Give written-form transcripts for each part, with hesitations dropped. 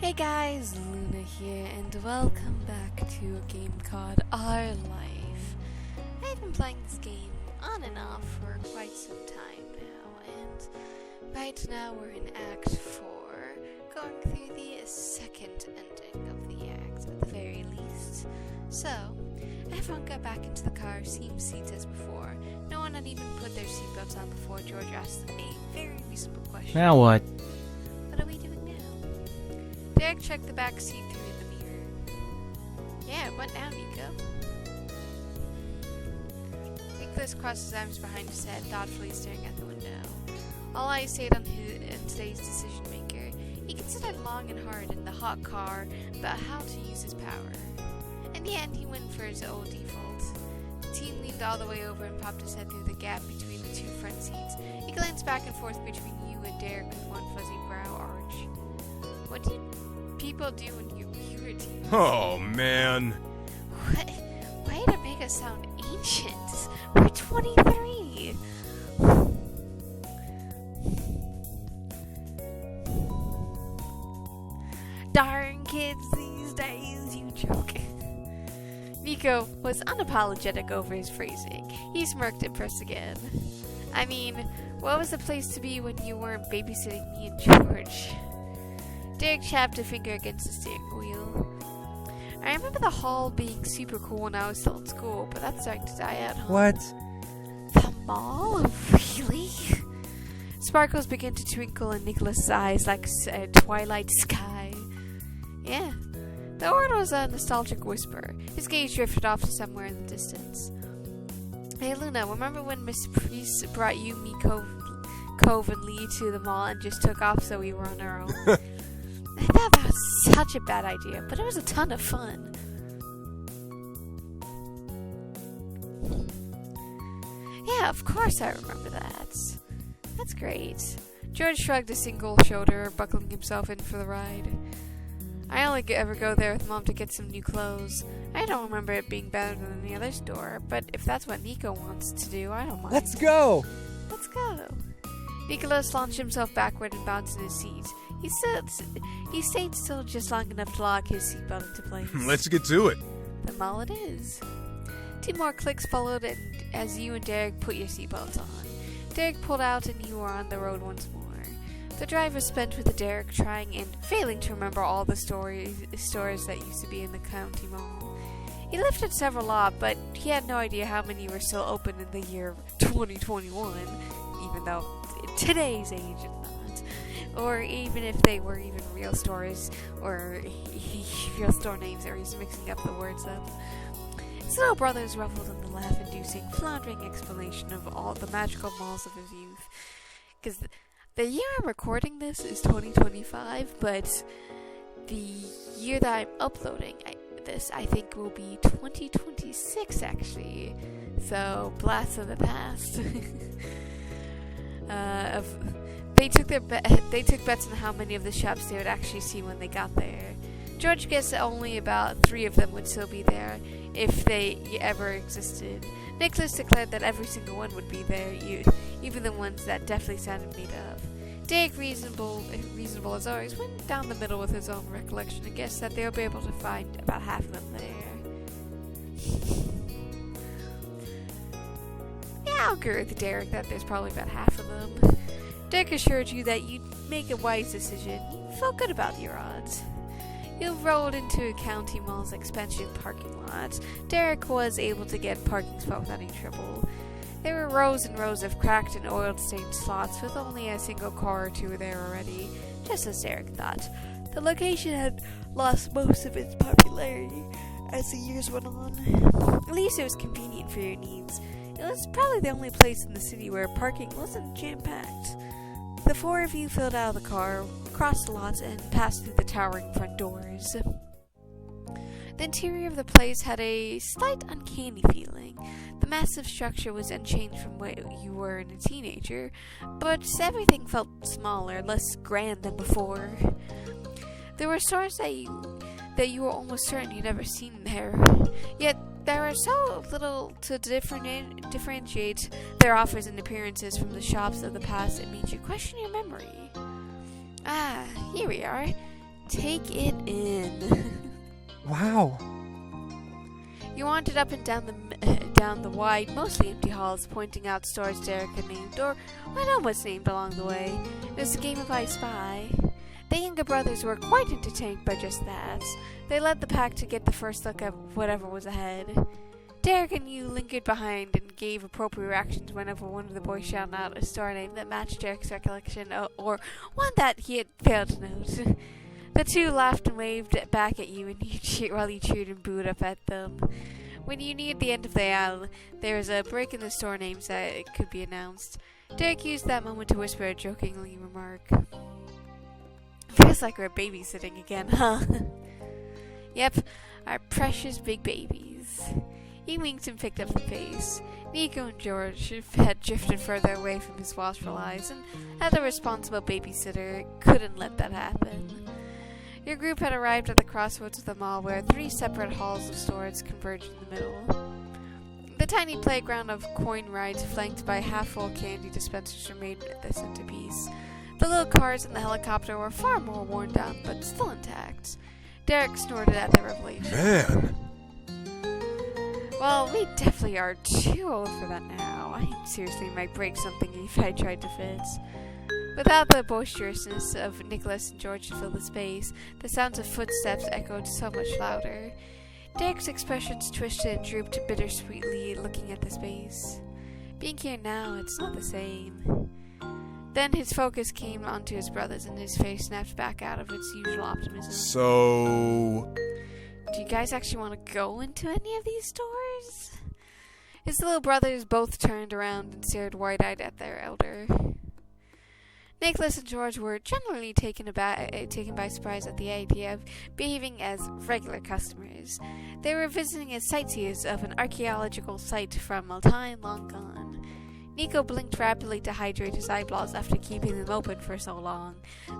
Hey guys, Luna here, and welcome back to a game called Our Life. I've been playing this game on and off for quite some time now, and right now we're in Act 4, going through the second ending of the act at the very least. So, everyone got back into the car, same seats as before. No one had even put their seatbelts on before George asked them a very reasonable question. Now what? What are we doing now? Derek checked the back seat through the mirror. Yeah, what now, Nico? Nicholas crossed his arms behind his head, thoughtfully staring at the window. All eyes stayed on today's decision maker. He considered long and hard in the hot car about how to use his power. In the end, he went for his old default. The team leaned all the way over and popped his head through the gap between the two front seats. He glanced back and forth between you and Derek with one fuzzy brow arch. What did people do when you were a teen? Oh, man. What? Way to make us sound ancient. We're 23. Darn kids these days, you joke. Nico was unapologetic over his phrasing. He smirked and pressed again. I mean, what was the place to be when you weren't babysitting me and George? Derek tapped a finger against the steering wheel. I remember the hall being super cool when I was still in school, but that's starting to die out, huh? What? The mall? Really? Sparkles began to twinkle in Nicholas's eyes like a twilight sky. Yeah. The word was a nostalgic whisper. His gaze drifted off to somewhere in the distance. Hey Luna, remember when Miss Priest brought you, me, Cove, and Lee to the mall and just took off so we were on our own? I thought that was such a bad idea, but it was a ton of fun. Yeah, of course I remember that. That's great. George shrugged a single shoulder, buckling himself in for the ride. I only ever go there with Mom to get some new clothes. I don't remember it being better than the other store, but if that's what Nico wants to do, I don't mind. Let's go! Let's go. Nicholas launched himself backward and bounced in his seat. He stayed still just long enough to lock his seatbelt into place. Let's get to it. The mall it is. 2 more clicks followed as you and Derek put your seatbelts on. Derek pulled out and you were on the road once more. The drive was spent with Derek trying and failing to remember all the stores that used to be in the county mall. He lifted several off, but he had no idea how many were still open in the year 2021, even though today's age is not. Or even if they were even real stores, or real store names, or he's mixing up the words up. His little brothers reveled in the laugh-inducing, floundering explanation of all the magical malls of his youth. Because the year I'm recording this is 2025, but the year that I'm uploading this, I think, will be 2026, actually. So, blast of the past. They took bets on how many of the shops they would actually see when they got there. George guessed that only about 3 of them would still be there, if they ever existed. Nicholas declared that every single one would be there, even the ones that definitely sounded made up. Derek, reasonable as always, went down the middle with his own recollection and guessed that they'll be able to find about half of them there. Yeah, I'll agree with Derek that there's probably about half of them. Derek assured you that you'd make a wise decision. You felt good about your odds. You rolled into a county mall's expansion parking lot. Derek was able to get parking spot without any trouble. There were rows and rows of cracked and oil-stained slots with only a single car or 2 there already, just as Derek thought. The location had lost most of its popularity as the years went on. At least it was convenient for your needs. It was probably the only place in the city where parking wasn't jam-packed. The 4 of you filled out of the car, crossed the lots, and passed through the towering front doors. The interior of the place had a slight uncanny feeling. The massive structure was unchanged from what you were in a teenager, but everything felt smaller, less grand than before. There were stores that you were almost certain you'd never seen there, yet there was so little to differentiate their offers and appearances from the shops of the past it made you question your memory. Ah, here we are. Take it in. Wow. You wandered up and down the wide, mostly empty halls, pointing out stores Derek had named, or what almost named along the way. It was a game of I Spy. The younger brothers were quite entertained by just that. They led the pack to get the first look at whatever was ahead. Derek and you lingered behind and gave appropriate reactions whenever one of the boys shouted out a store name that matched Derek's recollection, or one that he had failed to note. The two laughed and waved back at you, while you cheered and booed up at them. When you neared the end of the aisle, there was a break in the store names that it could be announced. Derek used that moment to whisper a jokingly remark. Feels like we're babysitting again, huh? Yep, our precious big babies. He winked and picked up the pace. Nico and George had drifted further away from his watchful eyes, and as a responsible babysitter, couldn't let that happen. Your group had arrived at the crossroads of the mall where 3 separate halls of stores converged in the middle. The tiny playground of coin rides flanked by half-full candy dispensers remained the centerpiece. The little cars and the helicopter were far more worn down, but still intact. Derek snorted at the revelation. Man! Well, we definitely are too old for that now. I seriously might break something if I tried to fit. Without the boisterousness of Nicholas and George to fill the space, the sounds of footsteps echoed so much louder. Derek's expressions twisted and drooped bittersweetly, looking at the space. Being here now, it's not the same. Then his focus came onto his brothers, and his face snapped back out of its usual optimism. So... Do you guys actually want to go into any of these stores? His little brothers both turned around and stared wide-eyed at their elder. Nicholas and George were generally taken by surprise at the idea of behaving as regular customers. They were visiting as sightseers of an archaeological site from a time long gone. Nico blinked rapidly to hydrate his eyeballs after keeping them open for so long.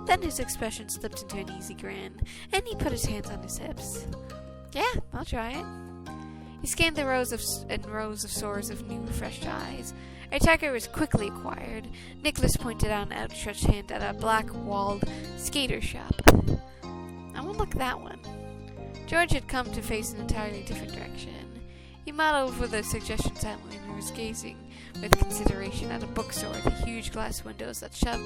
Then his expression slipped into an easy grin, and he put his hands on his hips. Yeah, I'll try it. He scanned the rows of stores of new, refreshed eyes. A tracker was quickly acquired. Nicholas pointed out an outstretched hand at a black-walled skater shop. I won't look at that one. George had come to face an entirely different direction. He muddled over the suggestion silently and was gazing with consideration at a bookstore with the huge glass windows that shut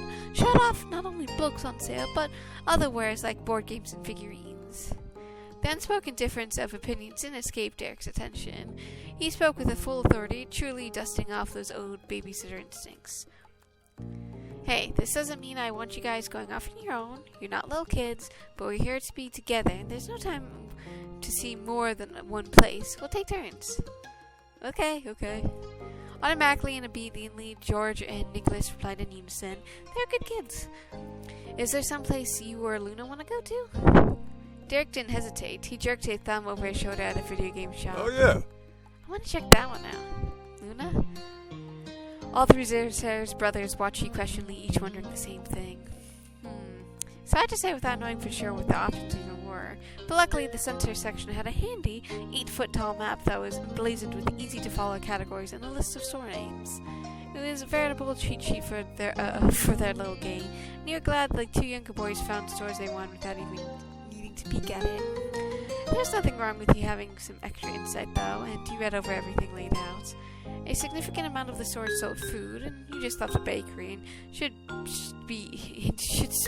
off not only books on sale, but other wares like board games and figurines. The unspoken difference of opinions didn't escape Derek's attention. He spoke with a full authority, truly dusting off those old babysitter instincts. Hey, this doesn't mean I want you guys going off on your own. You're not little kids, but we're here to be together, and there's no time to see more than one place. We'll take turns. Okay. Automatically and obediently, George and Nicholas replied in unison. They're good kids. Is there some place you or Luna want to go to? Derek didn't hesitate. He jerked a thumb over his shoulder at a video game shop. Oh, yeah. I want to check that one out. Luna? All 3 Zer's brothers watched you questioningly, each wondering the same thing. So I had to say without knowing for sure what the options even were. But luckily, the center section had a handy 8-foot-tall map that was emblazoned with easy-to-follow categories and a list of store names. It was a veritable cheat sheet for their little game. And you're glad the 2 younger boys found stores they wanted without even needing to peek at it. There's nothing wrong with you having some extra insight, though, and you read over everything laid out. A significant amount of the stores sold food, and you just left the bakery and should be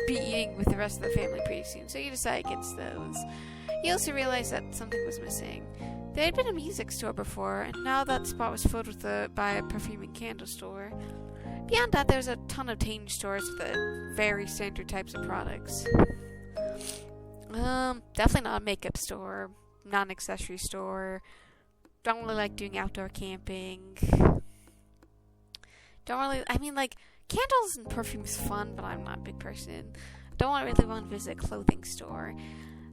eating with the rest of the family pretty soon, so you decide against those. You also realized that something was missing. There had been a music store before, and now that spot was filled by a perfume and candle store. Beyond that, there was a ton of change stores with very standard types of products. Definitely not a makeup store, not an accessory store. Don't really like doing outdoor camping. Candles and perfume is fun, but I'm not a big person. Really want to visit a clothing store.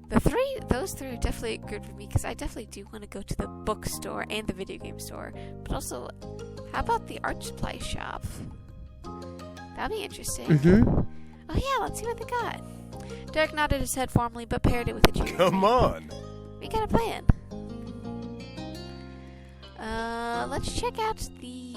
Those three are definitely good for me, because I definitely do want to go to the bookstore and the video game store. But also, how about the art supply shop? That'd be interesting. Oh yeah, let's see what they got. Derek nodded his head formally, but paired it with a cheer. Come on. We got a plan. Let's check out the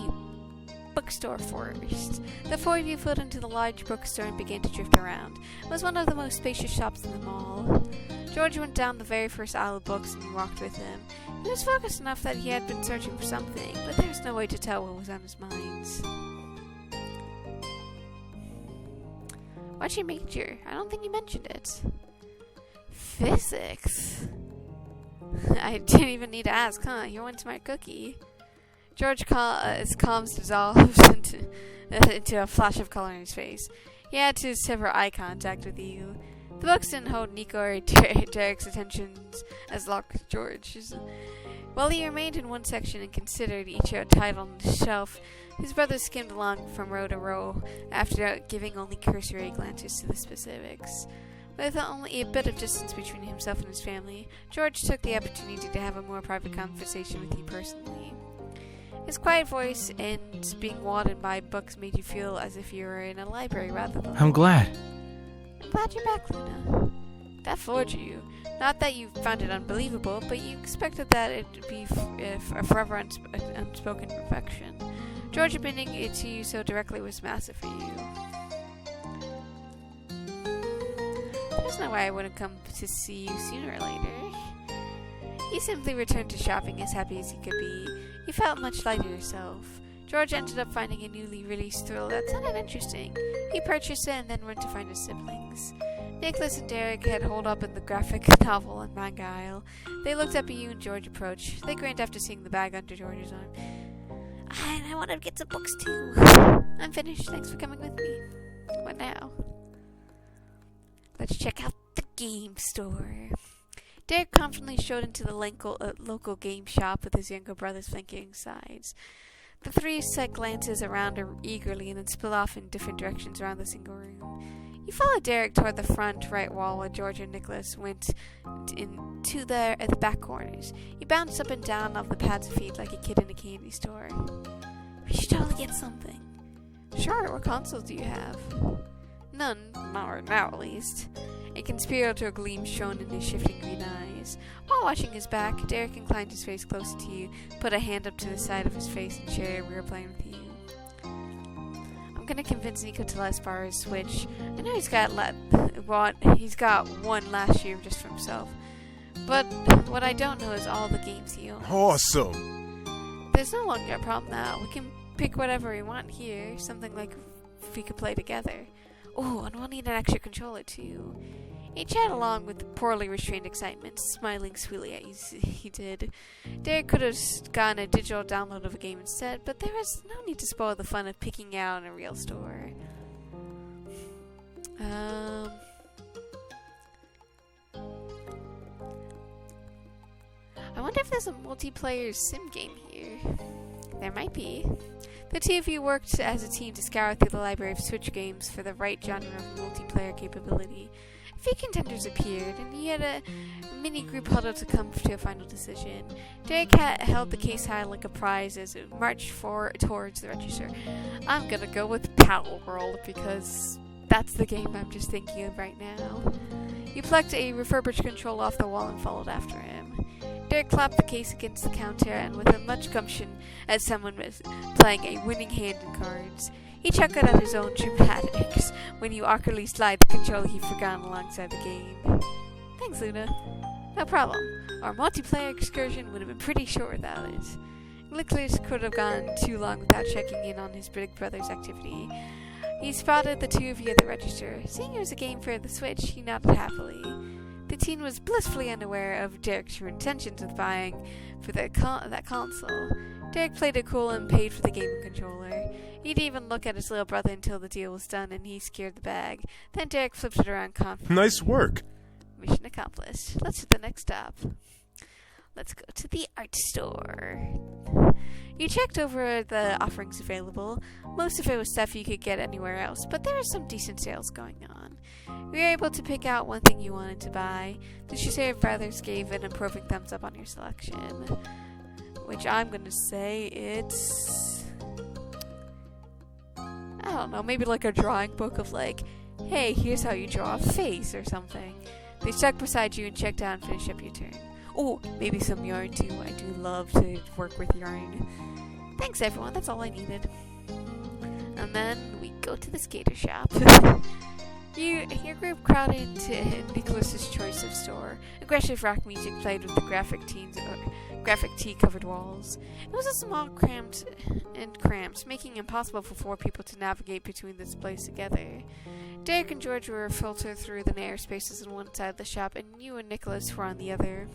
bookstore first. The four of you filed into the large bookstore and began to drift around. It was one of the most spacious shops in the mall. George went down the very first aisle of books and you walked with him. He was focused enough that he had been searching for something, but there was no way to tell what was on his mind. What's your major? I don't think you mentioned it. Physics? I didn't even need to ask, huh? You're one smart cookie. George his calms dissolved into a flash of color in his face. He had to sever eye contact with you. The books didn't hold Nico or Derek's attentions as long as George's. While he remained in one section and considered each title on the shelf, his brother skimmed along from row to row after giving only cursory glances to the specifics. With only a bit of distance between himself and his family, George took the opportunity to have a more private conversation with you personally. His quiet voice and being watered by books made you feel as if you were in a library rather than... I'm glad. I'm glad you're back, Luna. That floored you. Not that you found it unbelievable, but you expected that it'd be a forever unspoken perfection. George admitting it to you so directly was massive for you. There's no way I wouldn't come to see you sooner or later. He simply returned to shopping as happy as he could be. You felt much lighter yourself. George ended up finding a newly released thrill that sounded interesting. He purchased it and then went to find his siblings. Nicholas and Derek had holed up in the graphic novel and manga aisle. They looked up at you and George approached. They grinned after seeing the bag under George's arm. I want to get some books too. I'm finished. Thanks for coming with me. What now? Let's check out the game store. Derek confidently showed into the local game shop with his younger brothers flanking sides. The three set glances around her eagerly and then split off in different directions around the single room. You followed Derek toward the front right wall while George and Nicholas went into the back corners. You bounced up and down off the pads of feet like a kid in a candy store. We should totally get something. Sure, what consoles do you have? None, not right now at least. A conspiratorial gleam shone in his shifting green eyes. While watching his back, Derek inclined his face closer to you, put a hand up to the side of his face and shared we were playing with you. I'm gonna convince Nico to let us borrow his Switch. I know he's got one last year just for himself. But what I don't know is all the games he owns. Awesome! There's no longer a problem now. We can pick whatever we want here. Something like if we could play together. Oh, and we'll need an extra controller too. He chatted along with poorly restrained excitement, smiling sweetly as he did. Derek could have gotten a digital download of a game instead, but there was no need to spoil the fun of picking out in a real store. I wonder if there's a multiplayer sim game here. There might be. The two of you worked as a team to scour through the library of Switch games for the right genre of multiplayer capability. A few contenders appeared, and you had a mini-group huddle to come to a final decision. Derek held the case high like a prize as it marched towards the register. I'm gonna go with Paddle World because that's the game I'm just thinking of right now. You plucked a refurbished controller off the wall and followed after him. Derek clapped the case against the counter, and with a much gumption as someone was playing a winning hand in cards, he chuckled at his own dramatics when you awkwardly slide the controller he'd forgotten alongside the game. Thanks, Luna. No problem. Our multiplayer excursion would have been pretty short without it. Nicholas could have gone too long without checking in on his big brother's activity. He spotted the two of you at the register. Seeing it was a game for the Switch, he nodded happily. The teen was blissfully unaware of Derek's true intentions with buying for that console. Derek played it cool and paid for the game and controller. He didn't even look at his little brother until the deal was done and he secured the bag. Then Derek flipped it around confidently. Nice work. Mission accomplished. Let's hit the next stop. Let's go to the art store. You checked over the offerings available. Most of it was stuff you could get anywhere else, but there are some decent sales going on. We were able to pick out one thing you wanted to buy. The Shusera brothers gave an approving thumbs up on your selection. Which I'm going to say it's... I don't know, maybe like a drawing book of like, hey, here's how you draw a face or something. They stuck beside you and checked out and finished up your turn. Oh, maybe some yarn too. I do love to work with yarn. Thanks everyone, that's all I needed. And then we go to the skater shop. Your group crowded into Nicholas's choice of store. Aggressive rock music played with the graphic tea-covered walls. It was a small, cramped, making it impossible for 4 people to navigate between this place together. Derek and George were filtered through the narrow spaces on one side of the shop, and you and Nicholas were on the other.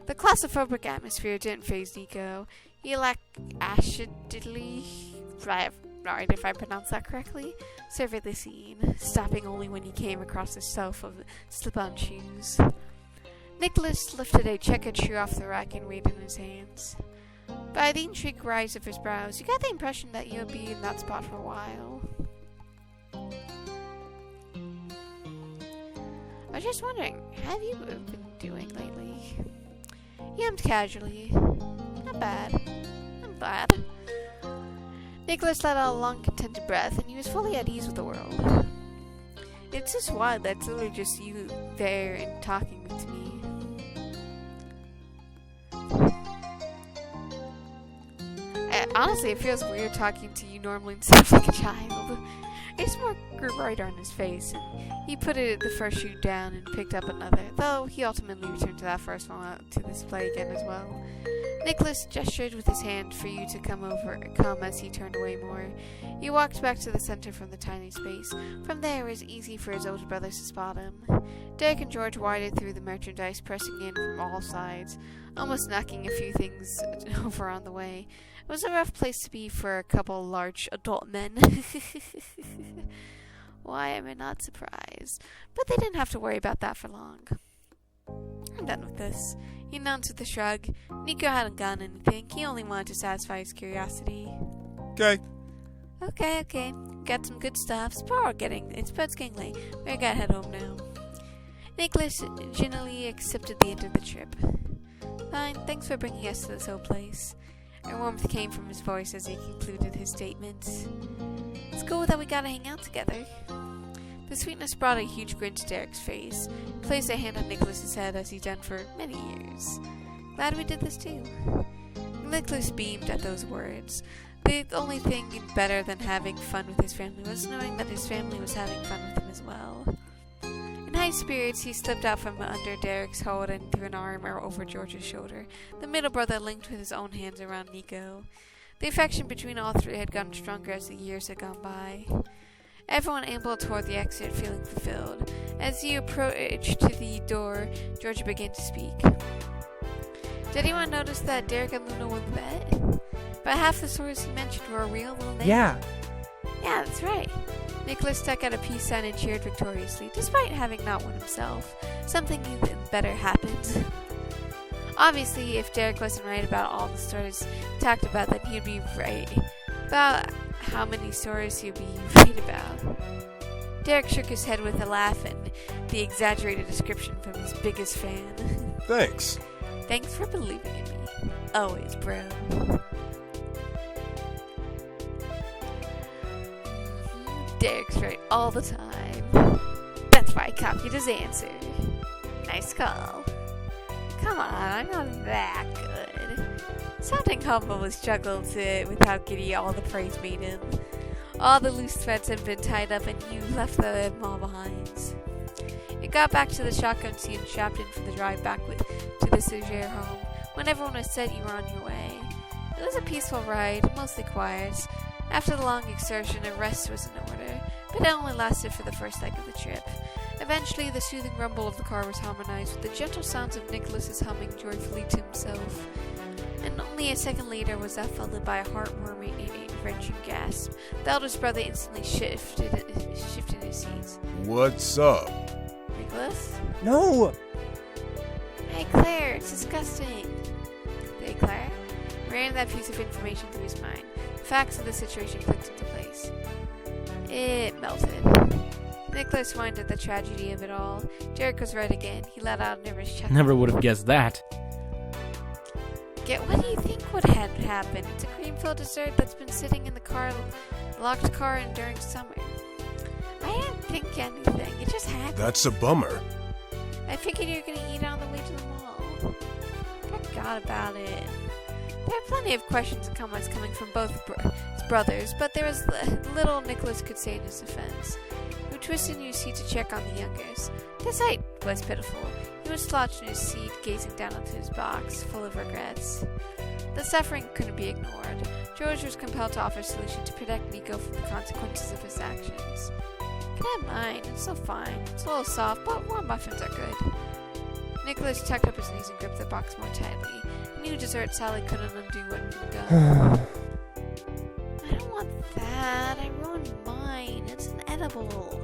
The claustrophobic atmosphere didn't faze Nico. He lacked acidly, right if I pronounced that correctly, surveyed the scene, stopping only when he came across a shelf of slip-on shoes. Nicholas lifted a checkered shoe off the rack and weighed it in his hands. By the intrigued rise of his brows, you got the impression that you'll be in that spot for a while. I was just wondering, have you been doing lately? He hummed casually. Not bad. I'm glad. Nicholas let out a long, contented breath, and he was fully at ease with the world. It's just wild that it's literally just you there and talking to me. Honestly, it feels weird talking to you normally instead of like a child. A smirk grew brighter on his face, and he put the first shoe down and picked up another, though he ultimately returned to that first one to display again as well. Nicholas gestured with his hand for you to come as he turned away more. He walked back to the center from the tiny space. From there, it was easy for his older brothers to spot him. Derek and George waded through the merchandise, pressing in from all sides, almost knocking a few things over on the way. It was a rough place to be for a couple large adult men. Why am I not surprised? But they didn't have to worry about that for long. I'm done with this, he announced with a shrug. Nico hadn't gotten anything. He only wanted to satisfy his curiosity. Okay. Okay. Got some good stuff. It's getting late. We gotta head home now. Nicholas generally accepted the end of the trip. Fine, thanks for bringing us to this old place. A warmth came from his voice as he concluded his statements. It's cool that we gotta hang out together. The sweetness brought a huge grin to Derek's face. He placed a hand on Nicholas's head as he'd done for many years. Glad we did this too. Nicholas beamed at those words. The only thing better than having fun with his family was knowing that his family was having fun with him as well. In high spirits, he slipped out from under Derek's hold and threw an arm over George's shoulder. The middle brother linked with his own hands around Nico. The affection between all three had gotten stronger as the years had gone by. Everyone ambled toward the exit, feeling fulfilled. As he approached to the door, George began to speak. Did anyone notice that Derek and Luna won the bet? But half the stories he mentioned were real, little names. Yeah, that's right. Nicholas stuck out a peace sign and cheered victoriously, despite having not won himself. Something even better happened. Obviously, if Derek wasn't right about all the stories he talked about, then he'd be right about how many stories he'd be right about. Derek shook his head with a laugh and the exaggerated description from his biggest fan. Thanks. Thanks for believing in me. Always, bro. Derek's right all the time. That's why I copied his answer. Nice call. Come on, I'm not that good. Sounding humble was struggled with how giddy all the praise made him. All the loose threads had been tied up and you left them all behind. You got back to the shotgun seat and strapped in for the drive back to the Sergere home. When everyone was set, you were on your way. It was a peaceful ride, mostly quiet. After the long exertion, a rest was in order, but it only lasted for the first leg of the trip. Eventually, the soothing rumble of the car was harmonized with the gentle sounds of Nicholas's humming joyfully to himself. And only a second later was that followed by a heartwarming and wrenching gasp. The eldest brother instantly shifted his seat. What's up? Nicholas? no! Hey, Claire, it's disgusting. Hey, Claire? Ran that piece of information through his mind. The facts of the situation clicked into place. It melted. Nicholas whined at the tragedy of it all. Derek was right again. He let out a nervous chuckle. Never would have guessed that. What do you think would have happened? It's a cream-filled dessert that's been sitting in the locked car during summer. I didn't think anything. It just happened. That's a bummer. I figured you were going to eat it on the way to the mall. Forgot about it. There are plenty of questions and comments coming from both his brothers, but there was little Nicholas could say in his defense. He twisted in his seat to check on the youngest. The sight was pitiful. He was slouched in his seat, gazing down into his box, full of regrets. The suffering couldn't be ignored. George was compelled to offer a solution to protect Nico from the consequences of his actions. "Can I have mine? It's so fine. It's a little soft, but warm muffins are good." Nicholas tucked up his knees and gripped the box more tightly. He knew dessert Sally couldn't undo what had been done. "I don't want that. I ruined mine. It's inedible."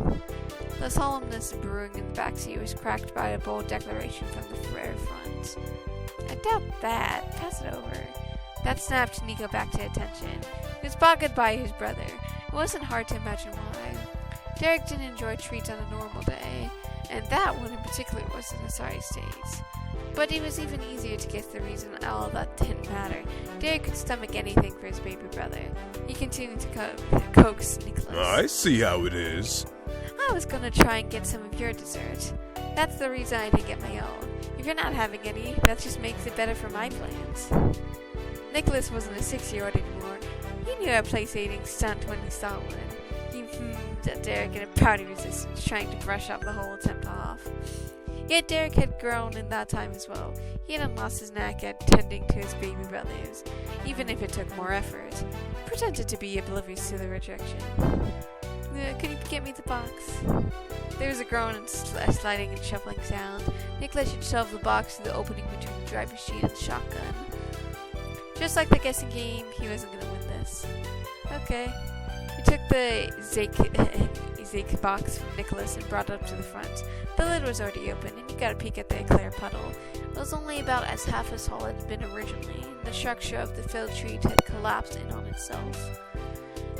The solemnness brewing in the backseat was cracked by a bold declaration from the very front. "I doubt that. Pass it over." That snapped Nico back to attention. He was bothered by his brother. It wasn't hard to imagine why. Derek didn't enjoy treats on a normal day, and that one in particular was in a sorry state. But it was even easier to guess the reason all that didn't matter. Derek could stomach anything for his baby brother. He continued to coax Nicholas. I see how it is. "I was gonna try and get some of your dessert. That's the reason I didn't get my own. If you're not having any, that just makes it better for my plans." Nicholas wasn't a 6-year-old anymore. He knew a place-eating stunt when he saw one. He hummed at Derek in a pouty resistance, trying to brush up the whole attempt off. Yet Derek had grown in that time as well. He hadn't lost his knack at tending to his baby brothers, even if it took more effort. He pretended to be oblivious to the rejection. "Can you get me the box?" There was a groan and sliding and shuffling sound. Nicholas had shoved the box through the opening between the driver's seat and the shotgun. Just like the guessing game, he wasn't going to win this. "Okay." He took the Zeke box from Nicholas and brought it up to the front. The lid was already open, and you got a peek at the eclair puddle. It was only about half as tall as it had been originally, and the structure of the filled treat had collapsed in on itself.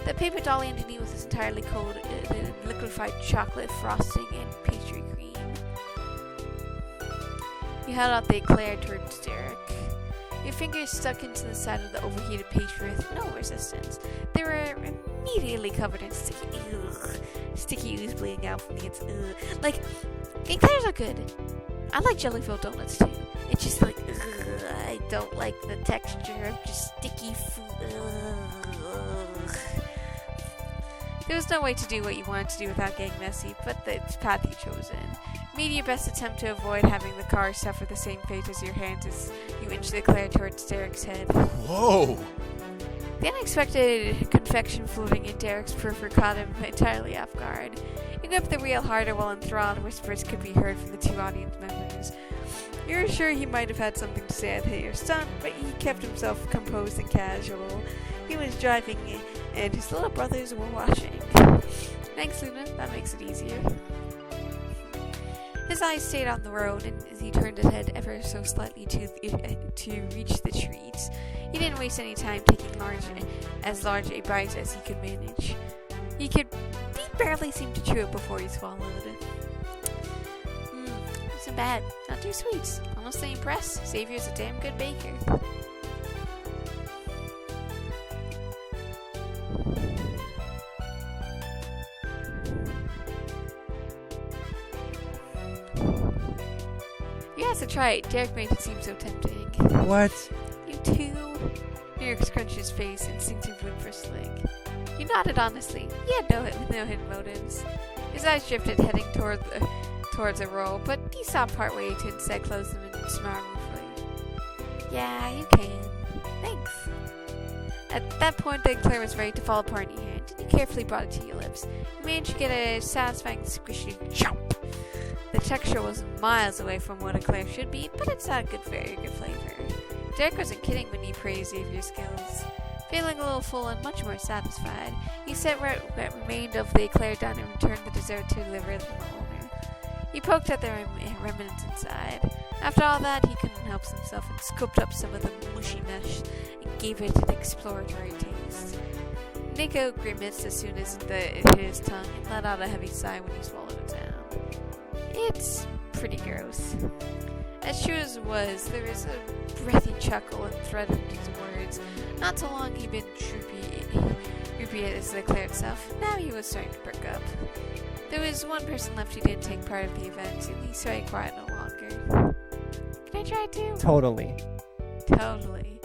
The paper dolly underneath was entirely coated in liquefied chocolate frosting and pastry cream. You held out the eclair towards Derek. Your fingers stuck into the side of the overheated pastry with no resistance. They were immediately covered in sticky ooze bleeding out from the inside. Like, eclairs are good. I like jelly-filled donuts too. It's just like, I don't like the texture of just sticky food. There was no way to do what you wanted to do without getting messy, but the path you chosen. Made your best attempt to avoid having the car suffer the same fate as your hands as you inched the eclair towards Derek's head. Whoa! The unexpected confection floating in Derek's periphery caught him entirely off guard. He gripped the wheel harder while enthralled whispers could be heard from the two audience members. You're sure he might have had something to say at your stunt, but he kept himself composed and casual. He was driving, and his little brothers were watching. Thanks, Luna. That makes it easier. His eyes stayed on the road, and as he turned his head ever so slightly to reach the treats, he didn't waste any time taking as large a bite as he could manage. He barely seemed to chew it before he swallowed it. Isn't bad. Not too sweet. Honestly impressed. Xavier's a damn good baker. You have to try it. Derek made it seem so tempting. What? You too? Derek scrunched his face, instinctively bristling. He nodded honestly. He had no hidden motives. His eyes drifted, heading towards a roll, but he stopped partway to instead close them and smiled ruefully. Yeah, you can. Thanks. At that point, the eclair was ready to fall apart in your hand, and you carefully brought it to your lips. You managed to get a satisfying squishy chomp. The texture was miles away from what eclair should be, but it's had very good flavor. Derek wasn't kidding when he praised Xavier's skills. Feeling a little full and much more satisfied, he set what remained of the eclair down and returned the dessert to the owner. He poked at the remnants inside. After all that, he couldn't help himself and scooped up some of the mushy mesh and gave it an exploratory taste. Nico grimaced as soon as it hit his tongue and let out a heavy sigh when he swallowed it down. It's pretty gross. As true as it was, there was a breathy chuckle and thread in his words. Not so long he'd been droopy as the eclair itself. Now he was starting to perk up. There was one person left who didn't take part of the event, and he stayed quiet no longer. Can I try it too? Totally. Totally.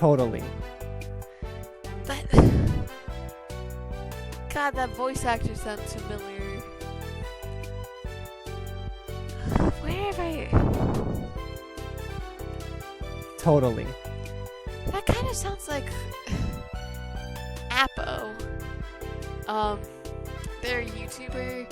Totally. That... God, that voice actor sounds familiar. Where have I... Totally. That kind of sounds like... Appo. They're a YouTuber.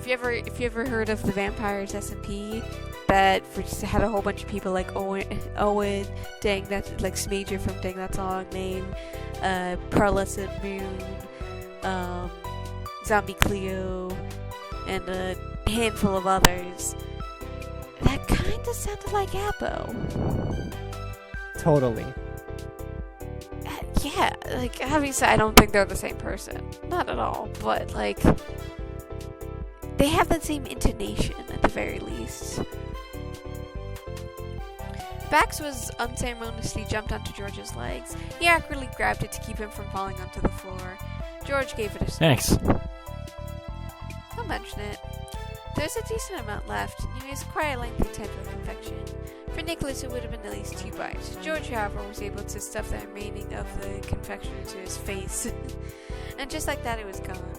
If you ever heard of the Vampires SMP, that had a whole bunch of people like Owen, Dang That, like Smager from Dang That Song Name, Pearlescent Moon, Zombie Cleo, and a handful of others. That kind of sounded like Appo. Totally. Yeah, like, obviously I don't think they're the same person. Not at all. But, like, they have that same intonation, at the very least. Bax was unceremoniously jumped onto George's legs. He awkwardly grabbed it to keep him from falling onto the floor. George gave it a snort. Thanks. Don't mention it. There's a decent amount left, and he was quite a lengthy type of infection. For Nicholas, it would have been at least 2 bites. George, however, was able to stuff the remaining of the confection into his face. And just like that, it was gone.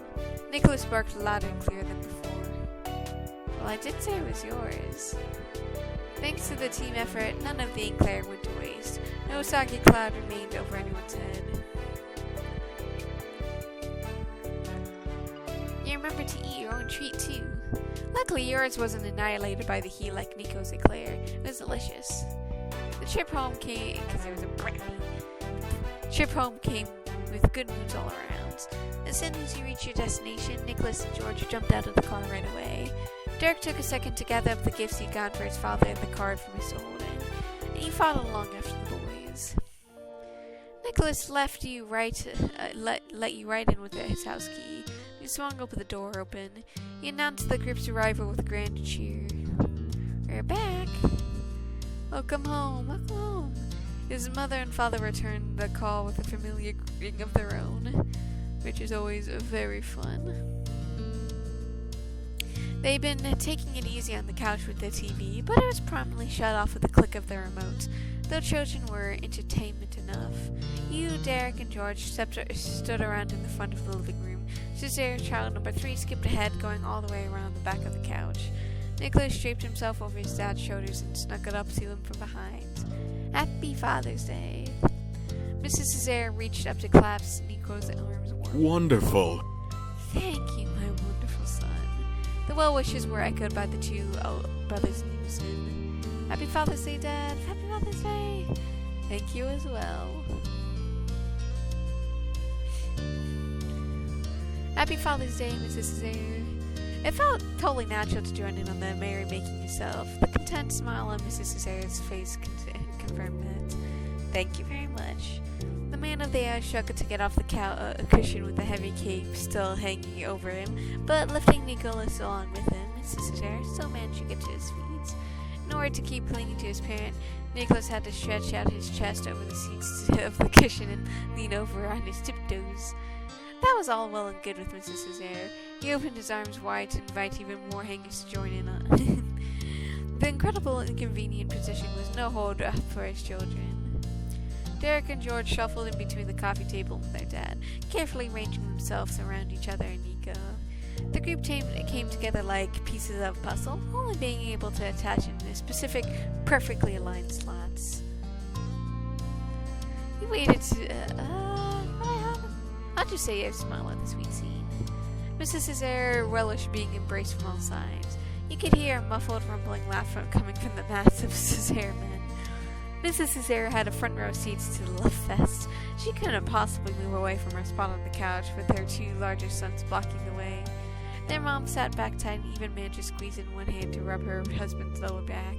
Nicholas barked louder and clearer than before. Well, I did say it was yours. Thanks to the team effort, none of the eclair went to waste. No soggy cloud remained over anyone's head. You remember to eat your own treat, too. Luckily, yours wasn't annihilated by the heat like Nico's eclair. It was delicious. The trip home came, because there was a brownie. The trip home came with good moods all around. As soon as you reached your destination, Nicholas and George jumped out of the car right away. Derek took a second to gather up the gifts he'd gotten for his father and the card for Mr. Holden, and he followed along after the boys. Nicholas let you right in with his house key. He swung the door open. He announced the group's arrival with a grand cheer. We're back. Welcome home, welcome home. His mother and father returned the call with a familiar greeting of their own, which is always very fun. They'd been taking it easy on the couch with the TV, but it was promptly shut off with a click of the remote. Though children were entertainment enough, you, Derek, and George stood around in the front of the living room. Cesare, child number 3, skipped ahead, going all the way around the back of the couch. Nicholas draped himself over his dad's shoulders and snuggled up to him from behind. Happy Father's Day. Mrs. Cesare reached up to clasp Nico's arms warmly. Wonderful. Thank you, my wonderful son. The well wishes were echoed by the two brothers in unison. Happy Father's Day, Dad. Happy Father's Day. Thank you as well. Happy Father's Day, Mrs. Cesare. It felt totally natural to join in on the merry-making yourself. The content smile on Mrs. Cesare's face confirmed that. Thank you very much. The man of the hour struggled to get off the cushion with the heavy cape still hanging over him, but lifting Nicholas along with him, Mrs. Cesare still managed to get to his feet. In order to keep clinging to his parent, Nicholas had to stretch out his chest over the seats of the cushion and lean over on his tiptoes. That was all well and good with Mrs. Cesare. He opened his arms wide to invite even more hangers to join in on. The incredible inconvenient position was no hold up for his children. Derek and George shuffled in between the coffee table with their dad, carefully ranging themselves around each other and Nico. The group came together like pieces of a puzzle, only being able to attach in the specific, perfectly aligned slots. He waited to, I'll just say I smile at the sweet scene. Mrs. Cesare relished being embraced from all sides. You could hear a muffled, rumbling laugh coming from the massive Cesare men. Mrs. Cesare had a front row seats to the love fest. She couldn't possibly move away from her spot on the couch with her 2 larger sons blocking the way. Their mom sat back tight and even managed to squeeze in one hand to rub her husband's lower back.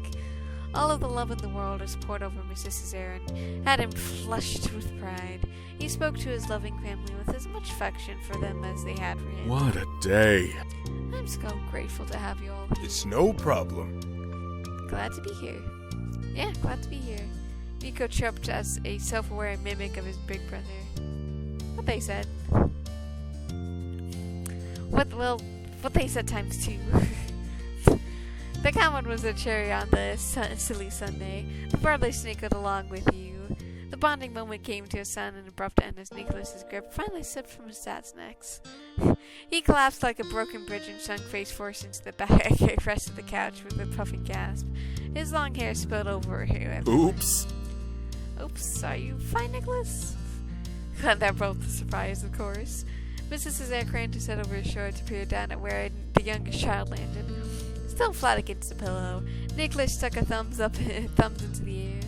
All of the love in the world was poured over Mrs. Cesare and had him flushed with pride. He spoke to his loving family with as much affection for them as they had for him. What a day. I'm so grateful to have you all. It's no problem. Glad to be here. Yeah, glad to be here. Nico chirped as a self-aware mimic of his big brother. What they said. What they said times 2. The comment was a cherry on the silly Sunday. The brothers snickered along with you. The bonding moment came to a sudden and abrupt end as Nicholas's grip finally slipped from his dad's necks. He collapsed like a broken bridge and sunk face first into the back rest of the couch with a puffing gasp. His long hair spilled over him. Oops. Oops, are you fine, Nicholas? That broke the surprise, of course. Mrs. Cesare craned his head over his shoulder to peer down at where the youngest child landed. Still flat against the pillow, Nicholas stuck a thumbs into the air.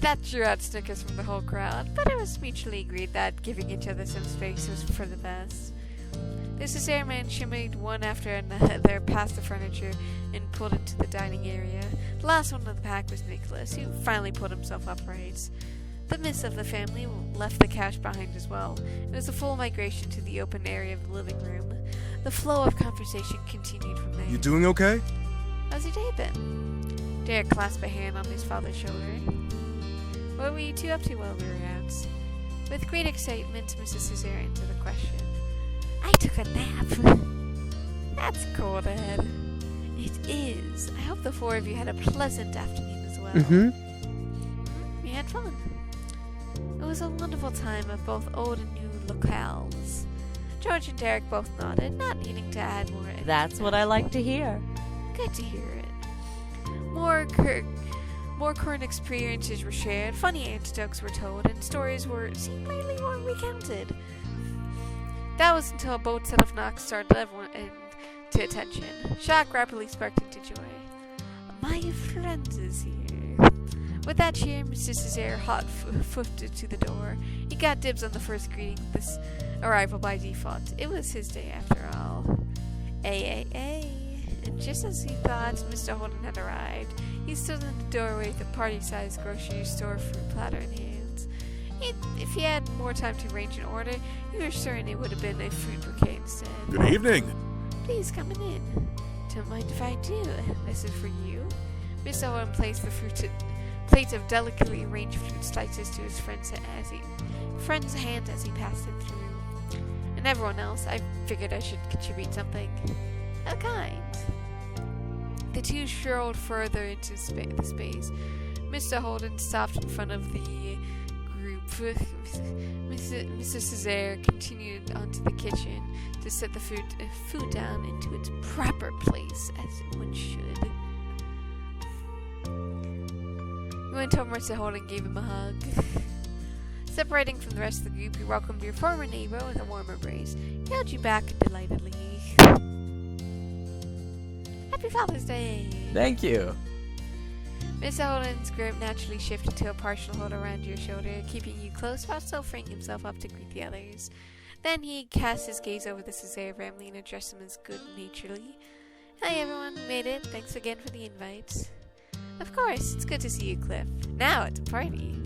That drew out snickers from the whole crowd, but it was mutually agreed that giving each other some space was for the best. The Cesare man shimmied one after another past the furniture and pulled into the dining area. The last one of the pack was Nicholas, who finally pulled himself upright. The miss of the family left the couch behind as well. It was a full migration to the open area of the living room. The flow of conversation continued from there. You doing okay? How's your day been? Derek clasped a hand on his father's shoulder. What were you two up to while we were out? With great excitement, Mrs. Cesare answered the question. I took a nap. That's cool, Dad. It is. I hope the four of you had a pleasant afternoon as well. We had fun. It was a wonderful time of both old and new locales. George and Derek both nodded, not needing to add more. That's what I like to hear. Good to hear it. More current experiences were shared, funny anecdotes were told, and stories seemingly were recounted. That was until a bold set of knocks started everyone to attention. Shock rapidly sparked into joy. My friend is here. With that cheer, Mr. Cesare hot-footed to the door. He got dibs on the first greeting with this arrival by default. It was his day after all. Ay. And just as he thought Mr. Holden had arrived, he stood in the doorway with a party-sized grocery store fruit platter in hands. If he had more time to arrange an order, he was certain it would have been a fruit bouquet instead. Good evening. Please come in. Don't mind if I do. This is for you. Mr. Holden placed the plate of delicately arranged fruit slices to his friend's hand as he passed it through. And everyone else, I figured I should contribute something. How kind. The two strolled further into the space. Mr. Holden stopped in front of the group. Mr. Cesare continued onto the kitchen to set the food down into its proper place, as one should. He went over to Holden and gave him a hug. Separating from the rest of the group, he welcomed your former neighbor with a warm embrace. He held you back delightedly. Happy Father's Day! Thank you. Mr. Holden's grip naturally shifted to a partial hold around your shoulder, keeping you close while still freeing himself up to greet the others. Then he cast his gaze over the Cesare family and addressed them as good-naturedly. Hi everyone, made it. Thanks again for the invite. Of course, it's good to see you, Cliff. Now it's a party.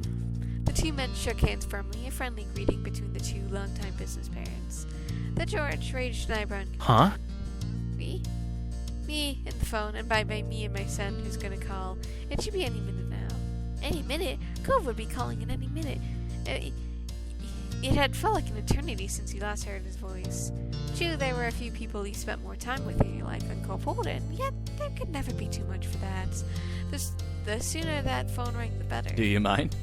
The two men shook hands firmly, a friendly greeting between the two longtime business parents. The George raised an eyebrow. Huh? Me? Me and the phone, and by me and my son who's gonna call. It should be any minute now. Any minute? Cove would be calling in any minute. It had felt like an eternity since you last heard his voice. True, there were a few people he spent more time with you, like Uncle Holden, yet there could never be too much for that. The sooner that phone rang, the better. Do you mind?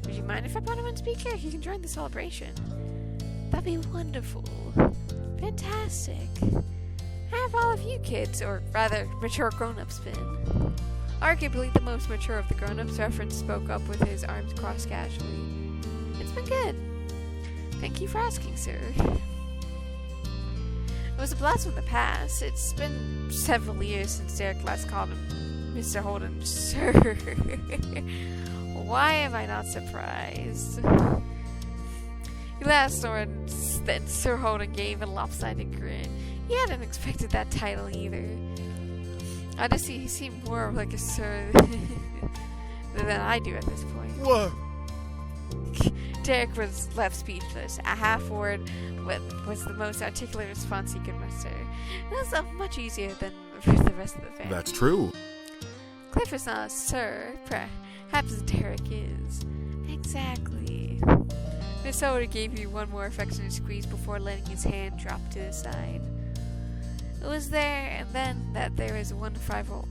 Would you mind if I put him on speaker? He can join the celebration. That'd be wonderful. Fantastic. How have all of you kids, or rather, mature grown-ups been? Arguably the most mature of the grown-ups, Reference spoke up with his arms crossed casually. It's been good. Thank you for asking, sir. It was a blast from the past. It's been several years since Derek last called him Mr. Holden, sir. Why am I not surprised? He laughed, and then Sir Holden gave a lopsided grin. He hadn't expected that title either. Honestly, he seemed more like a sir than I do at this point. What? Derek was left speechless. A half word was the most articulate response he could muster. It was much easier than for the rest of the family. That's true. Cliff is not a sir. Perhaps Derek is. Exactly. Miss Oda gave you one more affectionate squeeze before letting his hand drop to the side. It was there and then that there was one rival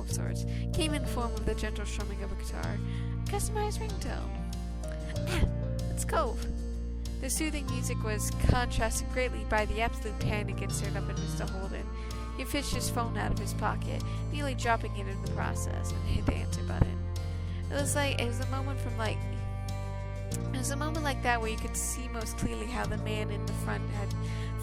of sorts. Came in the form of the gentle strumming of a guitar. Customized ringtone. It's Cove. The soothing music was contrasted greatly by the absolute panic it stirred up in Mr. Holden. He fished his phone out of his pocket, nearly dropping it in the process, and hit the answer button. It was a moment like that where you could see most clearly how the man in the front had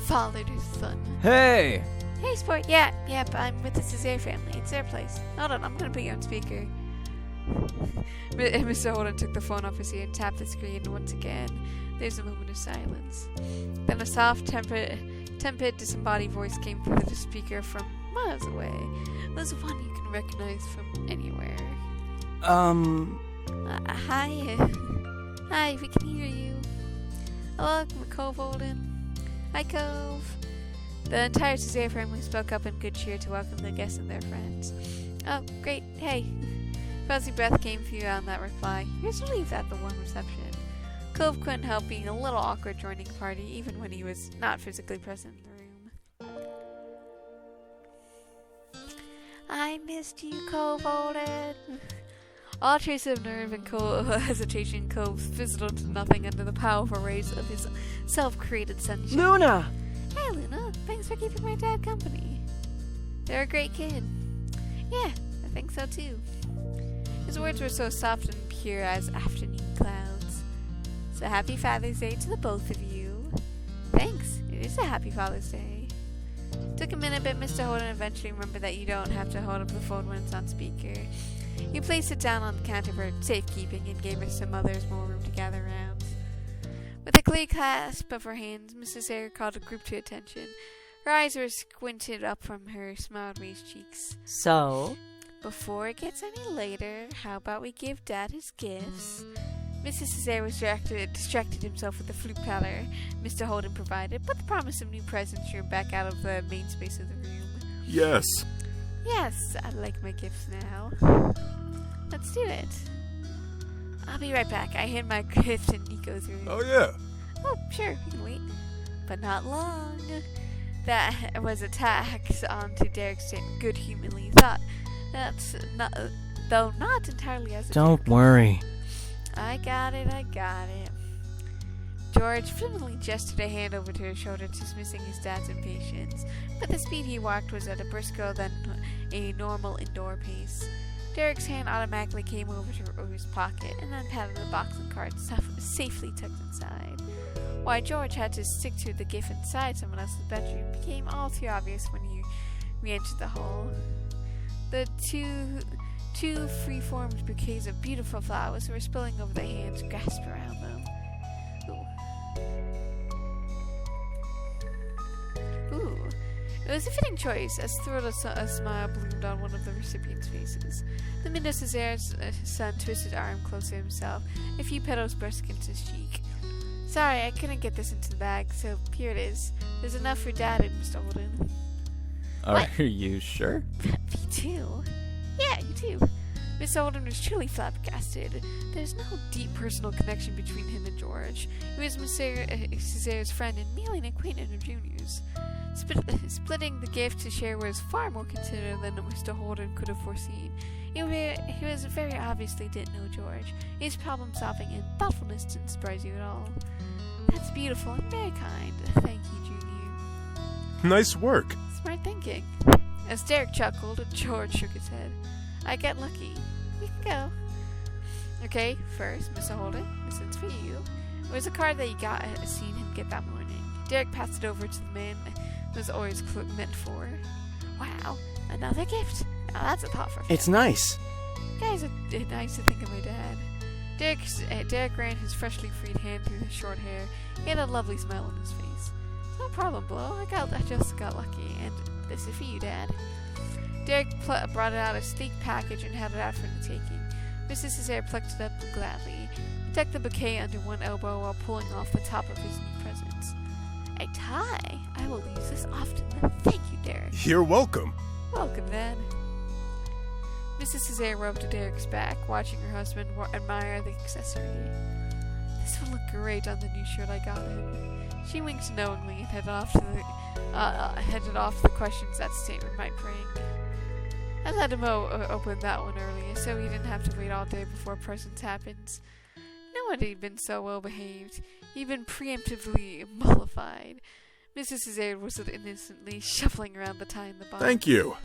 followed his son. Hey! Hey, sport. Yep, I'm with the Cesare family. It's their place. Hold on, I'm gonna put you on speaker. Mr. Holden took the phone off his ear and tapped the screen, and once again, there's a moment of silence. Then a soft, tempered, disembodied voice came through the speaker from miles away. It was one you can recognize from anywhere. Hi, we can hear you. Hello, Cove Holden. Hi, Cove. The entire Cesare family spoke up in good cheer to welcome the guests and their friends. Oh, great. Hey. Fuzzy breath came through on that reply. Here's relief at the warm reception. Cove couldn't help being a little awkward joining the party, even when he was not physically present in the room. I missed you, Cove Holden. All trace of nerve and hesitation, Cove fizzled to nothing under the powerful rays of his self-created sunshine. Luna! Hey, Luna. Thanks for keeping my dad company. They're a great kid. Yeah, I think so too. His words were so soft and pure as afternoon clouds. So happy Father's Day to the both of you. Thanks. It is a happy Father's Day. Took a minute, but Mr. Holden eventually remembered that you don't have to hold up the phone when it's on speaker. He placed it down on the counter for safekeeping and gave Mr. Mothers more room to gather around. With a clear clasp of her hands, Mrs. Sayre called the group to attention. Her eyes were squinted up from her smile-raised cheeks. So? Before it gets any later, how about we give Dad his gifts? Mrs. Cesare was distracted himself with the flute powder Mr. Holden provided, but the promise of new presents drew him back out of the main space of the room. Yes. Yes, I like my gifts now. Let's do it. I'll be right back. I hand my gift in Nico's room. Oh, yeah. Oh, sure, you can wait. But not long. That was a tax onto Derek's statement good-humanly thought. That's not, though not entirely as a Don't worry. I got it. George flippantly gestured a hand over to his shoulder, dismissing his dad's impatience, but the speed he walked was at a brisker than a normal indoor pace. Derek's hand automatically came over to his pocket and then patted the box and card safely tucked inside. Why George had to stick to the gift inside someone else's bedroom became all too obvious when he re-entered the hall. The two free-formed bouquets of beautiful flowers were spilling over the hands grasped around them. Ooh. It was a fitting choice, as thrilled a smile bloomed on one of the recipients' faces. The Minda Cesare's son twisted arm close to himself, a few petals brushed against his cheek. Sorry, I couldn't get this into the bag, so here it is. There's enough for Dad and Mr. Holden. Are you sure? Me too. Yeah, you too. Miss Holden was truly flabbergasted. There's no deep personal connection between him and George. He was Miss Cesare's friend and merely an acquaintance of Junior's. Splitting the gift to share was far more considerate than Mr. Holden could have foreseen. He was very obviously didn't know George. His problem-solving and thoughtfulness didn't surprise you at all. That's beautiful and very kind. Thank you, Junior. Nice work. Smart thinking. As Derek chuckled, George shook his head. I get lucky. We can go. Okay, first, Mr. Holden, this one's for you. It was a card that you got seen him get that morning. Derek passed it over to the man it was always meant for. Wow, another gift. Now that's a thought for It's nice. Guys, it's nice to think of my dad. Derek ran his freshly freed hand through his short hair. He had a lovely smile on his face. No problem, Blow. I just got lucky, and this is for you, Dad. Derek brought out a sleek package and held it out for the taking. Mrs. Cesare plucked it up gladly. He tucked the bouquet under one elbow while pulling off the top of his new presents. A tie? I will use this often. Thank you, Derek. You're welcome. Welcome, Dad. Mrs. Cesare rubbed Derek's back, watching her husband admire the accessory. This will look great on the new shirt I got him. She winked knowingly and headed off the questions that statement might bring. I let him open that one earlier, so he didn't have to wait all day before presents happens. No would he have been so well behaved? He'd been preemptively mollified. Mrs. Cesare whistled innocently, shuffling around the tie in the barn. Thank you.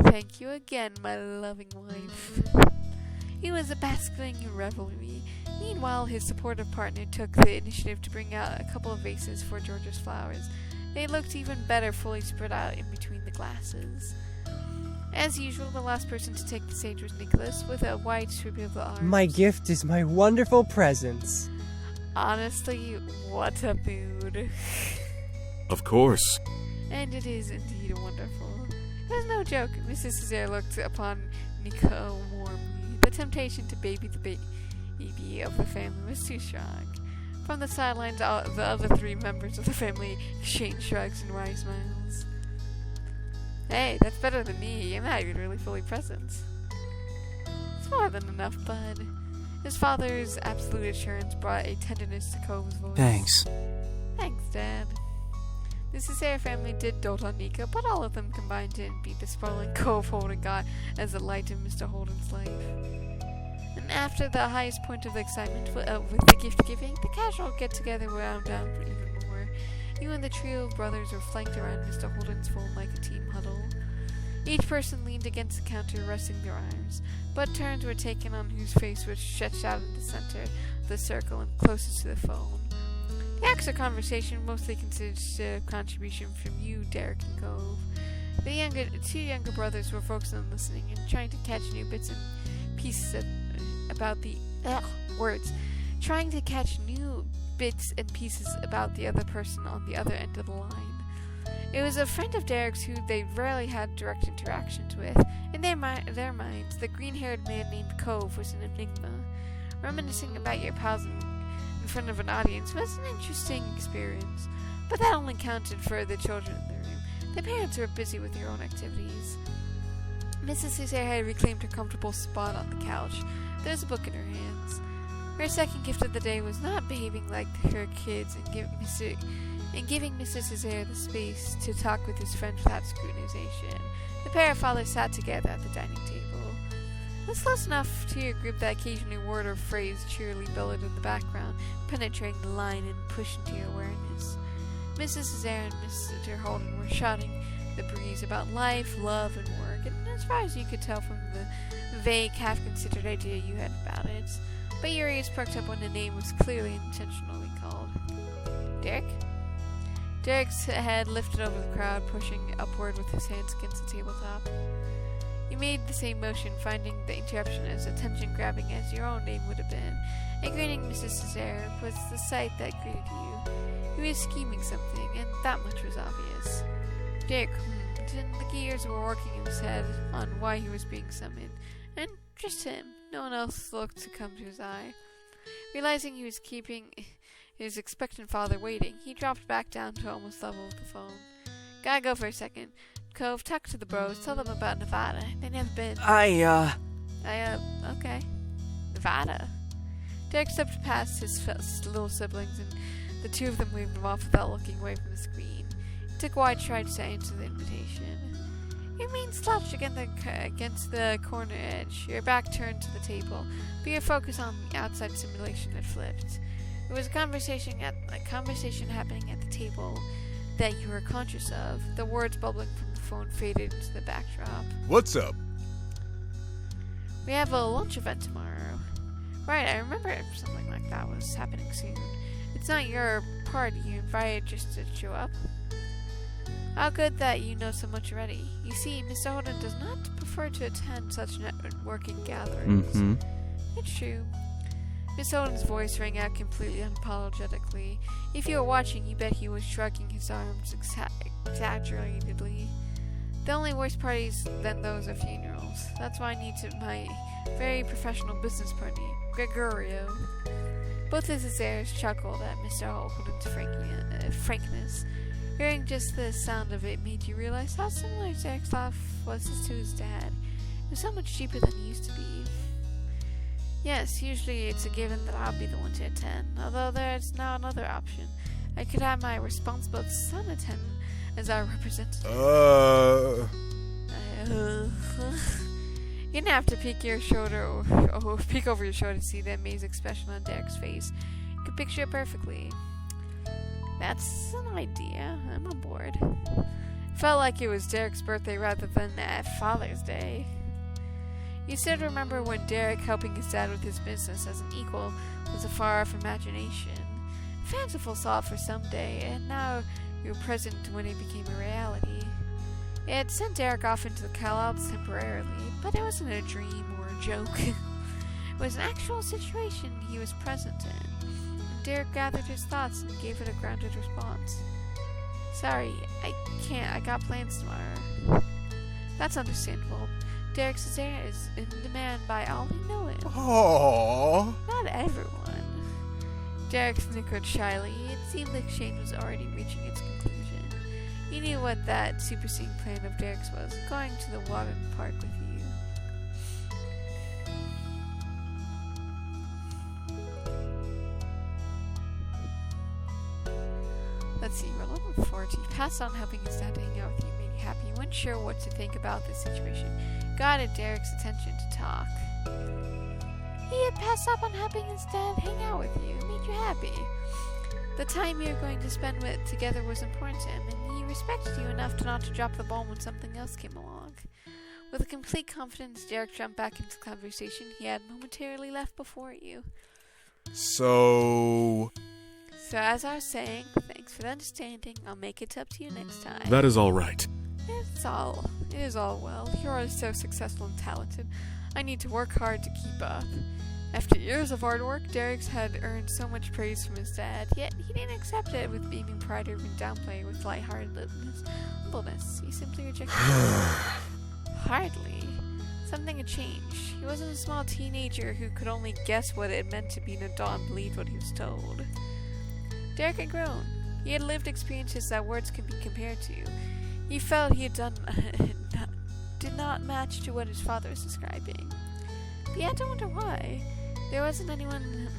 Thank you again, my loving wife. He was basking in revelry. Meanwhile, his supportive partner took the initiative to bring out a couple of vases for George's flowers. They looked even better fully spread out in between the glasses. As usual, the last person to take the stage was Nicholas, with a wide sweep of the arms. My gift is my wonderful presence. Honestly, what a mood. Of course. And it is indeed wonderful. It was no joke. Mrs. Cesare looked upon Nico warmly. The temptation to baby the baby of the family was too strong. From the sidelines, the other three members of the family exchanged shrugs and wry smiles. Hey, that's better than me. I'm not even really fully present. It's more than enough, bud. His father's absolute assurance brought a tenderness to Cove's voice. Thanks. Thanks, Dad. The Cesare family did dote on Nico, but all of them combined to beat the spoiling Cove Holden got as the light in Mr. Holden's life. And after the highest point of excitement with the gift-giving, the casual get-together wound down for even more. You and the trio of brothers were flanked around Mr. Holden's phone like a team huddle. Each person leaned against the counter, resting their arms, but turns were taken on whose face was stretched out in the center of the circle and closest to the phone. The extra conversation mostly consisted of contribution from you, Derek and Cove. The two younger brothers were focused on listening and trying to catch new bits and pieces about the other person on the other end of the line. It was a friend of Derek's who they rarely had direct interactions with. In their minds, the green-haired man named Cove was an enigma. Reminiscing about your pals in front of an audience was an interesting experience, but that only counted for the children in the room. The parents were busy with their own activities. Mrs. Cesare had reclaimed her comfortable spot on the couch. There was a book in her hands. Her second gift of the day was not behaving like her kids and giving Mr. Cesare the space to talk with his friend without scrutinization. The pair of fathers sat together at the dining table. It was close enough to your group that occasionally a word or phrase cheerily billowed in the background, penetrating the line and pushing to your awareness. Mrs. Cesare and Mr. Holden were shouting the breeze about life, love, and work, and as far as you could tell from the vague, half-considered idea you had about it. But your ears perked up when the name was clearly and intentionally called. Derek? Derek's head lifted over the crowd, pushing upward with his hands against the tabletop. You made the same motion, finding the interruption as attention-grabbing as your own name would have been. A grinning Mrs. Cesare was the sight that greeted you. He was scheming something, and that much was obvious. Derek and the gears were working in his head on why he was being summoned, and just him. No one else looked to come to his eye. Realizing he was keeping his expectant father waiting, he dropped back down to almost level with the phone. Gotta go for a second. Cove, talk to the bros. Tell them about Nevada. They never been. Okay. Nevada. Derek stepped past his little siblings, and the two of them waved him off without looking away from the screen. He took wide strides to answer the invitation. Your mean slouched against the corner edge, your back turned to the table, but your focus on the outside simulation had flipped. It was a conversation happening at the table that you were conscious of. The words bubbling from the phone faded into the backdrop. What's up? We have a lunch event tomorrow. Right, I remember something like that was happening soon. It's not your party, you invited just to show up. How good that you know so much already. You see, Mr. Holden does not prefer to attend such networking gatherings. It's true. Miss Holden's voice rang out completely unapologetically. If you were watching, you bet he was shrugging his arms exaggeratedly. The only worse parties than those are funerals. That's why I need my very professional business partner, Gregorio. Both of his heirs chuckled at Mr. Holden's frankness. Hearing just the sound of it made you realize how similar Derek's laugh was to his dad. It was so much cheaper than it used to be. Yes, usually it's a given that I'll be the one to attend, although there's now another option. I could have my responsible son attend as our representative. You didn't have to peek your shoulder or peek over your shoulder to see the amazed expression on Derek's face. You could picture it perfectly. That's an idea. I'm on board. Felt like it was Derek's birthday rather than Father's Day. You still remember when Derek helping his dad with his business as an equal was a far-off imagination. A fanciful thought for someday, and now you were present when it became a reality. It had sent Derek off into the clouds temporarily, but it wasn't a dream or a joke. It was an actual situation he was present in. And Derek gathered his thoughts and gave it a grounded response. Sorry, I can't. I got plans tomorrow. That's understandable. Derek's desire is in demand by all who know him. Aww. Not everyone. Derek snickered shyly. It seemed the exchange was already reaching its conclusion. He knew what that superseding plan of Derek's was, going to the water park with you. Let's see, we're level 40. Passed on helping his dad hang out with you made you happy. You weren't sure what to think about this situation. Guided Derek's attention to talk. He had passed up on helping his dad hang out with you. Made you happy. The time you were going to spend together was important to him, and he respected you enough not to drop the ball when something else came along. With a complete confidence, Derek jumped back into the conversation he had momentarily left before you. So as I was saying, thanks for the understanding. I'll make it up to you next time. that is all right. It is all well. You're always so successful and talented. I need to work hard to keep up. After years of hard work, Derek had earned so much praise from his dad, yet he didn't accept it with beaming pride or even downplay with lightheartedness. He simply rejected it. Hardly. Something had changed. He wasn't a small teenager who could only guess what it meant to be an adult and believe what he was told. Derek had grown. He had lived experiences that words can be compared to. He felt he had done did not match to what his father was describing. But he had to wonder why. There wasn't anyone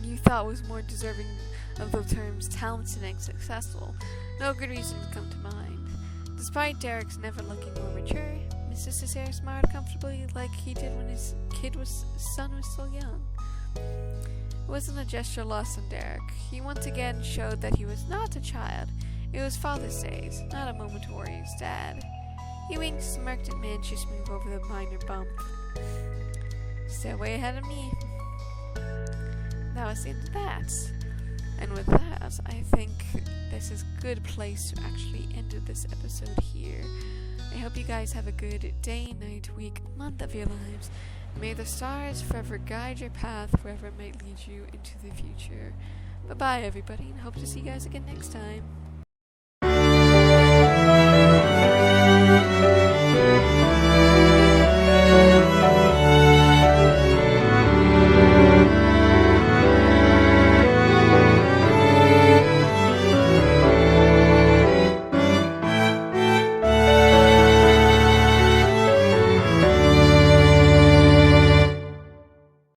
you thought was more deserving of the terms talented and successful. No good reason would come to mind. Despite Derek's never looking more mature, Mr. Cesare smiled comfortably like he did when his son was still young. It wasn't a gesture lost on Derek. He once again showed that he was not a child. It was Father's Day, not a moment to worry his dad. He winked, smirked, and managed to smooth over the minor bump. Still way ahead of me. That was the end of that. And with that, I think this is a good place to actually end this episode here. I hope you guys have a good day, night, week, month of your lives. May the stars forever guide your path wherever it might lead you into the future. Bye-bye, everybody, and hope to see you guys again next time.